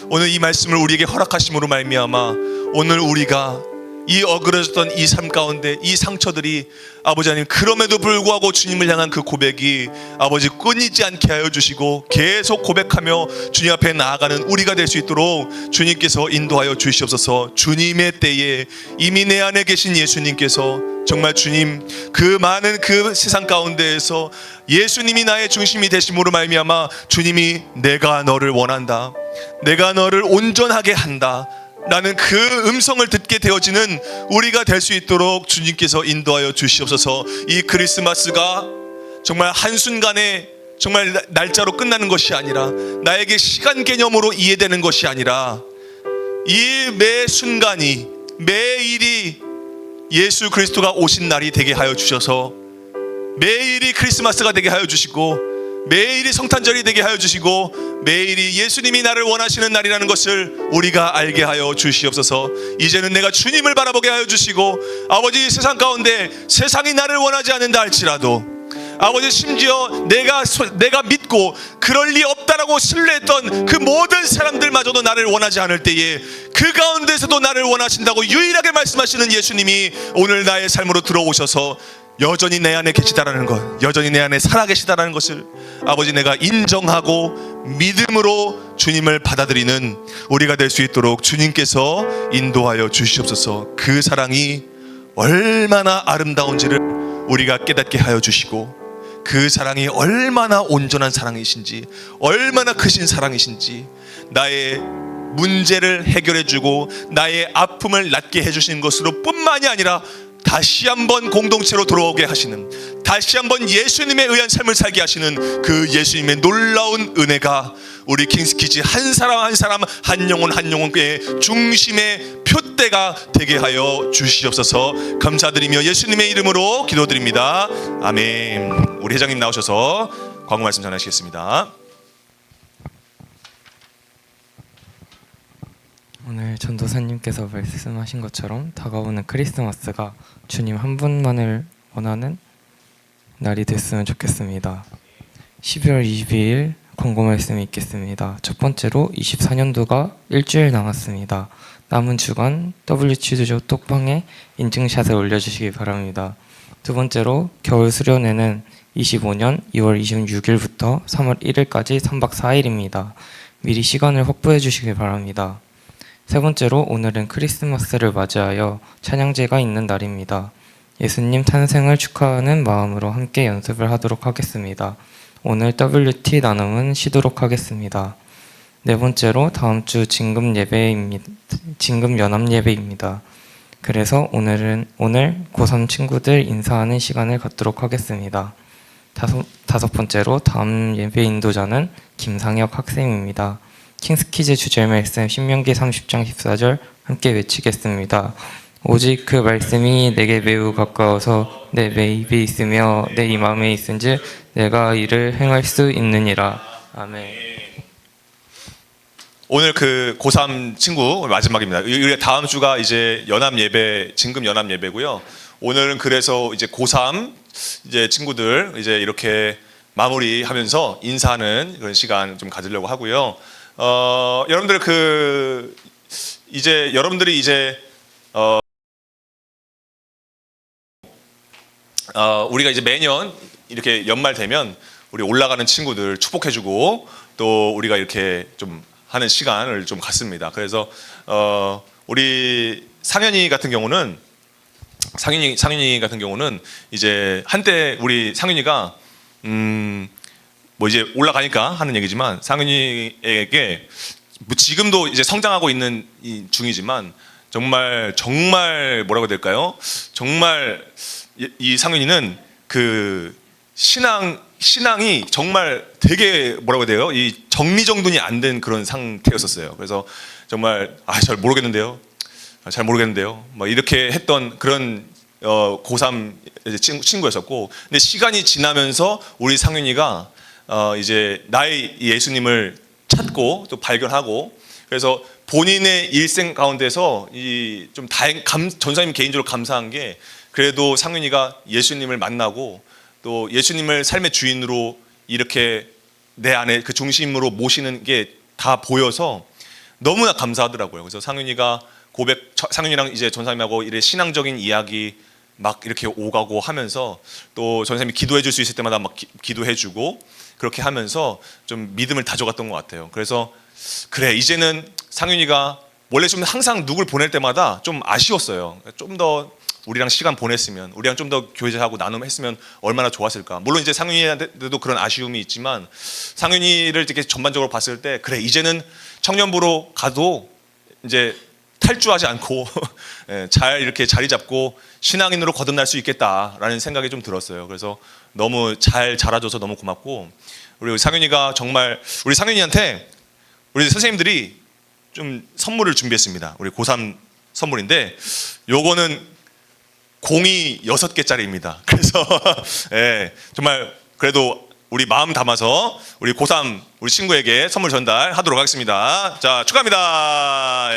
오늘 이 말씀을 우리에게 허락하심으로 말미암아 오늘 우리가 이 어그러졌던 이 삶 가운데 이 상처들이 아버지 하나님, 그럼에도 불구하고 주님을 향한 그 고백이 아버지 끊이지 않게 하여 주시고 계속 고백하며 주님 앞에 나아가는 우리가 될 수 있도록 주님께서 인도하여 주시옵소서. 주님의 때에 이미 내 안에 계신 예수님께서 정말 주님, 그 많은 그 세상 가운데에서 예수님이 나의 중심이 되심으로 말미암아 주님이 내가 너를 원한다, 내가 너를 온전하게 한다 라는 그 음성을 듣게 되어지는 우리가 될 수 있도록 주님께서 인도하여 주시옵소서. 이 크리스마스가 정말 한순간에 정말 날짜로 끝나는 것이 아니라, 나에게 시간 개념으로 이해되는 것이 아니라, 이 매 순간이, 매일이 예수 그리스도가 오신 날이 되게 하여 주셔서 매일이 크리스마스가 되게 하여 주시고 매일이 성탄절이 되게 하여 주시고 매일이 예수님이 나를 원하시는 날이라는 것을 우리가 알게 하여 주시옵소서. 이제는 내가 주님을 바라보게 하여 주시고 아버지, 세상 가운데 세상이 나를 원하지 않는다 할지라도 아버지, 심지어 내가 믿고 그럴 리 없다라고 신뢰했던 그 모든 사람들마저도 나를 원하지 않을 때에 그 가운데서도 나를 원하신다고 유일하게 말씀하시는 예수님이 오늘 나의 삶으로 들어오셔서 여전히 내 안에 계시다라는 것, 여전히 내 안에 살아계시다라는 것을 아버지, 내가 인정하고 믿음으로 주님을 받아들이는 우리가 될 수 있도록 주님께서 인도하여 주시옵소서. 그 사랑이 얼마나 아름다운지를 우리가 깨닫게 하여 주시고, 그 사랑이 얼마나 온전한 사랑이신지, 얼마나 크신 사랑이신지, 나의 문제를 해결해 주고 나의 아픔을 낫게 해주시는 것으로 뿐만이 아니라 다시 한번 공동체로 돌아오게 하시는, 다시 한번 예수님에 의한 삶을 살게 하시는 그 예수님의 놀라운 은혜가 우리 킹스키즈 한 사람 한 사람, 한 영혼 한 영혼의 중심의 표대가 되게 하여 주시옵소서. 감사드리며 예수님의 이름으로 기도드립니다. 아멘. 우리 회장님 나오셔서 광고 말씀 전하시겠습니다. 오늘 전도사님께서 말씀하신 것처럼 다가오는 크리스마스가 주님 한 분만을 원하는 날이 됐으면 좋겠습니다. 12월 22일 광고 말씀이 있겠습니다. 첫 번째로 24년도가 일주일 남았습니다. 남은 주간 WC조 톡방에 인증샷을 올려주시기 바랍니다. 두 번째로 겨울 수련회는 25년 2월 26일부터 3월 1일까지 3박 4일입니다. 미리 시간을 확보해 주시기 바랍니다. 세 번째로 오늘은 크리스마스를 맞이하여 찬양제가 있는 날입니다. 예수님 탄생을 축하하는 마음으로 함께 연습을 하도록 하겠습니다. 오늘 WT 나눔은 쉬도록 하겠습니다. 네 번째로 다음 주 진금 연합 예배입니다. 그래서 오늘 고3 친구들 인사하는 시간을 갖도록 하겠습니다. 다섯 번째로 다음 예배 인도자는 김상혁 학생입니다. 킹스키즈 주제 말씀 신명기 30장 14절 함께 외치겠습니다. 오직 그 말씀이 내게 매우 가까워서 내 입에 있으며 내 이 마음에 있은즉 내가 이를 행할 수 있느니라. 아멘. 오늘 그 고3 친구 마지막입니다. 우리 다음 주가 이제 연합 예배, 진금 연합 예배고요. 오늘은 그래서 이제 고3 이제 친구들 이제 이렇게 마무리하면서 인사하는 그런 시간 좀 가지려고 하고요. 여러분들이 이제 우리가 이제 매년 이렇게 연말 되면 우리 올라가는 친구들 축복해주고 또 우리가 이렇게 좀 하는 시간을 좀 갖습니다. 그래서 우리 상현이 같은 경우는 이제 한때 우리 상현이가 뭐 이제 올라가니까 하는 얘기지만 상윤이에게 뭐 지금도 이제 성장하고 있는 중이지만 정말 뭐라고 해야 될까요? 정말 이 상윤이는 그 신앙이 정말 되게 뭐라고 해야 돼요? 이 정리정돈이 안 된 그런 상태였었어요. 그래서 정말 잘 모르겠는데요. 잘 모르겠는데요. 뭐 이렇게 했던 그런 고3 친구였었고, 근데 시간이 지나면서 우리 상윤이가 이제 나의 예수님을 찾고 또 발견하고, 그래서 본인의 일생 가운데서 이 좀 전사님 개인적으로 감사한 게, 그래도 상윤이가 예수님을 만나고 또 예수님을 삶의 주인으로 이렇게 내 안에 그 중심으로 모시는 게 다 보여서 너무나 감사하더라고요. 그래서 상윤이랑 이제 전사님하고 이래 신앙적인 이야기 막 이렇게 오가고 하면서, 또 전사님이 기도해 줄 수 있을 때마다 막 기도해 주고, 그렇게 하면서 좀 믿음을 다져갔던 것 같아요. 그래서 그래, 이제는 상윤이가 원래 좀 항상 누굴 보낼 때마다 좀 아쉬웠어요. 좀 더 우리랑 시간 보냈으면, 우리랑 좀 더 교제하고 나눔했으면 얼마나 좋았을까. 물론 이제 상윤이한테도 그런 아쉬움이 있지만, 상윤이를 이렇게 전반적으로 봤을 때 그래, 이제는 청년부로 가도 이제 탈주하지 않고 잘 이렇게 자리 잡고 신앙인으로 거듭날 수 있겠다라는 생각이 좀 들었어요. 그래서 너무 잘 자라줘서 너무 고맙고, 우리 상윤이가 정말, 우리 상윤이한테 우리 선생님들이 좀 선물을 준비했습니다. 우리 고3 선물인데, 요거는 공이 6개짜리입니다. 그래서 정말 그래도 우리 마음 담아서 우리 고3 우리 친구에게 선물 전달하도록 하겠습니다. 자, 축하합니다.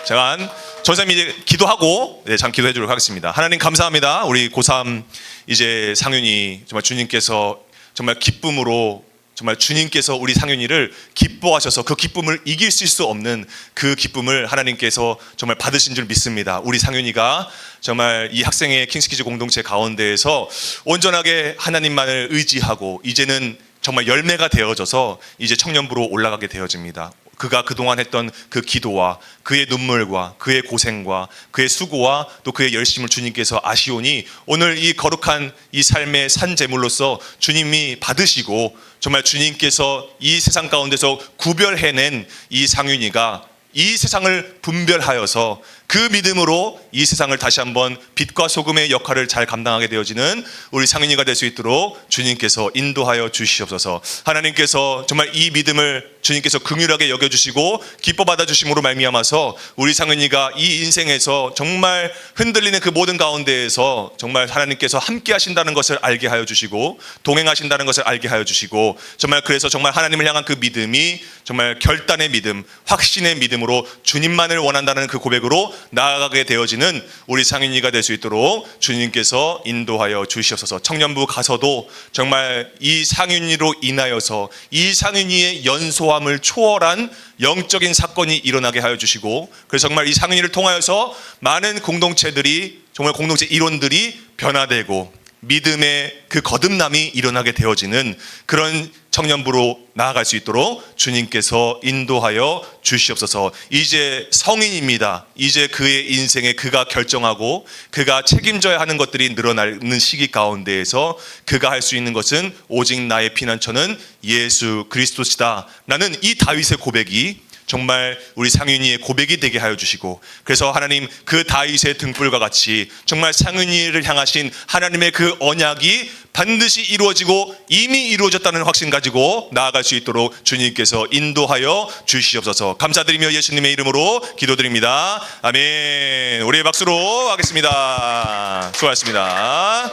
제가 전사님 이제 기도하고 잠 기도해 주도록 하겠습니다. 하나님 감사합니다. 우리 고3 이제 상윤이 정말 주님께서 정말 기쁨으로, 정말 주님께서 우리 상윤이를 기뻐하셔서 그 기쁨을 이길 수 없는 그 기쁨을 하나님께서 정말 받으신 줄 믿습니다. 우리 상윤이가 정말 이 학생의 킹스키즈 공동체 가운데에서 온전하게 하나님만을 의지하고 이제는 정말 열매가 되어져서 이제 청년부로 올라가게 되어집니다. 그가 그동안 했던 그 기도와 그의 눈물과 그의 고생과 그의 수고와 또 그의 열심을 주님께서 아시오니, 오늘 이 거룩한 이 삶의 산제물로서 주님이 받으시고, 정말 주님께서 이 세상 가운데서 구별해낸 이 상윤이가 이 세상을 분별하여서 그 믿음으로 이 세상을 다시 한번 빛과 소금의 역할을 잘 감당하게 되어지는 우리 상윤이가 될 수 있도록 주님께서 인도하여 주시옵소서. 하나님께서 정말 이 믿음을 주님께서 긍휼하게 여겨주시고 기뻐 받아주심으로 말미암아서 우리 상윤이가 이 인생에서 정말 흔들리는 그 모든 가운데에서 정말 하나님께서 함께 하신다는 것을 알게 하여 주시고 동행하신다는 것을 알게 하여 주시고, 정말 그래서 정말 하나님을 향한 그 믿음이 정말 결단의 믿음, 확신의 믿음으로 주님만을 원한다는 그 고백으로 나아가게 되어지는 우리 상윤이가 될 수 있도록 주님께서 인도하여 주시옵소서. 청년부 가서도 정말 이 상윤이로 인하여서 이 상윤이의 연소함을 초월한 영적인 사건이 일어나게 하여 주시고, 그래서 정말 이 상윤이를 통하여서 많은 공동체들이, 정말 공동체 일원들이 변화되고 믿음의 그 거듭남이 일어나게 되어지는 그런 청년부로 나아갈 수 있도록 주님께서 인도하여 주시옵소서. 이제 성인입니다. 이제 그의 인생에 그가 결정하고 그가 책임져야 하는 것들이 늘어나는 시기 가운데에서 그가 할 수 있는 것은 오직 나의 피난처는 예수 그리스도시다 라는 이 다윗의 고백이 정말 우리 상윤이의 고백이 되게 하여 주시고, 그래서 하나님 그 다윗의 등불과 같이 정말 상윤이를 향하신 하나님의 그 언약이 반드시 이루어지고 이미 이루어졌다는 확신 가지고 나아갈 수 있도록 주님께서 인도하여 주시옵소서. 감사드리며 예수님의 이름으로 기도드립니다. 아멘. 우리의 박수로 하겠습니다. 수고하셨습니다.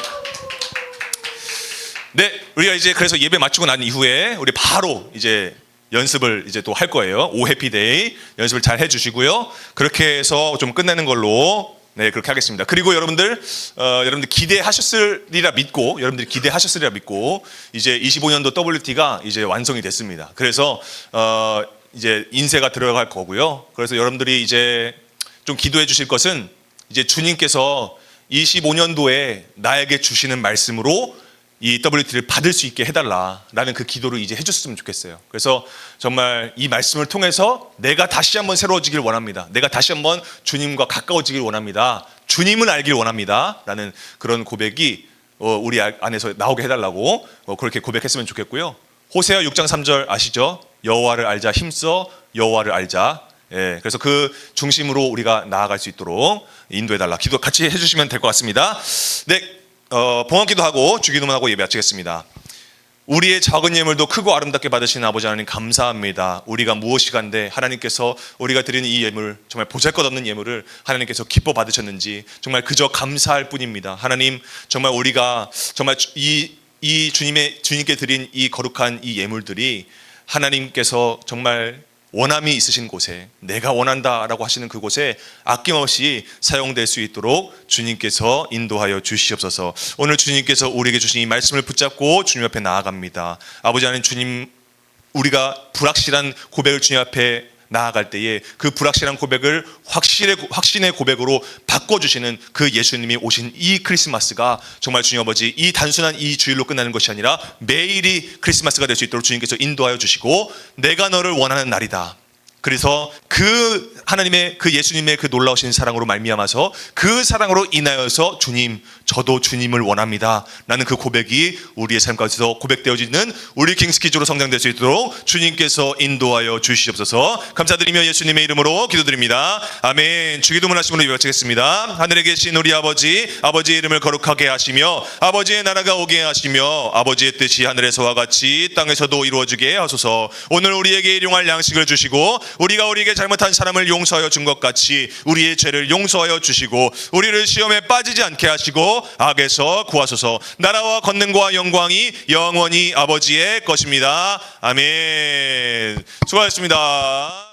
네, 우리가 이제 그래서 예배 마치고 난 이후에 우리 바로 이제 연습을 이제 또 할 거예요. 오 해피데이 연습을 잘 해주시고요. 그렇게 해서 좀 끝내는 걸로 그렇게 하겠습니다. 그리고 여러분들 기대하셨으리라 믿고, 이제 25년도 WT가 이제 완성이 됐습니다. 그래서 이제 인쇄가 들어갈 거고요. 그래서 여러분들이 이제 좀 기도해 주실 것은, 이제 주님께서 25년도에 나에게 주시는 말씀으로 이 WT를 받을 수 있게 해달라라는 그 기도를 이제 해줬으면 좋겠어요. 그래서 정말 이 말씀을 통해서 내가 다시 한번 새로워지길 원합니다. 내가 다시 한번 주님과 가까워지길 원합니다. 주님을 알길 원합니다. 라는 그런 고백이 우리 안에서 나오게 해달라고 그렇게 고백했으면 좋겠고요. 호세아 6장 3절 아시죠? 여호와를 알자, 힘써 여호와를 알자. 그래서 그 중심으로 우리가 나아갈 수 있도록 인도해달라. 기도 같이 해주시면 될 것 같습니다. 네. 봉헌기도 하고 주기도문 하고 예배 마치겠습니다. 우리의 작은 예물도 크고 아름답게 받으시는 아버지 하나님 감사합니다. 우리가 무엇이간데 하나님께서 우리가 드리는 이 예물, 정말 보잘것없는 예물을 하나님께서 기뻐 받으셨는지 정말 그저 감사할 뿐입니다. 하나님, 정말 우리가 정말 이 주님께 드린 이 거룩한 이 예물들이 하나님께서 정말 원함이 있으신 곳에, 내가 원한다라고 하시는 그곳에 아낌없이 사용될 수 있도록 주님께서 인도하여 주시옵소서. 오늘 주님께서 우리에게 주신 이 말씀을 붙잡고 주님 앞에 나아갑니다. 아버지 하나님, 주님, 우리가 불확실한 고백을 주님 앞에 나아갈 때에 그 불확실한 고백을 확신의 고백으로 바꿔주시는 그 예수님이 오신 이 크리스마스가 정말 주님 아버지, 이 단순한 이 주일로 끝나는 것이 아니라 매일이 크리스마스가 될 수 있도록 주님께서 인도하여 주시고, 내가 너를 원하는 날이다. 그래서 그 하나님의, 그 예수님의 그 놀라우신 사랑으로 말미암아서 그 사랑으로 인하여서 주님, 저도 주님을 원합니다 라는 그 고백이 우리의 삶 가운데서 고백되어지는 우리 킹스키즈로 성장될 수 있도록 주님께서 인도하여 주시옵소서. 감사드리며 예수님의 이름으로 기도드립니다. 아멘. 주기도문 하심으로 마치겠습니다. 하늘에 계신 우리 아버지, 아버지의 이름을 거룩하게 하시며 아버지의 나라가 오게 하시며 아버지의 뜻이 하늘에서와 같이 땅에서도 이루어지게 하소서. 오늘 우리에게 일용할 양식을 주시고 우리가 우리에게 잘못한 사람을 용서하여 준 것 같이 우리의 죄를 용서하여 주시고 우리를 시험에 빠지지 않게 하시고 악에서 구하소서. 나라와 권능과 영광이 영원히 아버지의 것입니다. 아멘. 수고하셨습니다.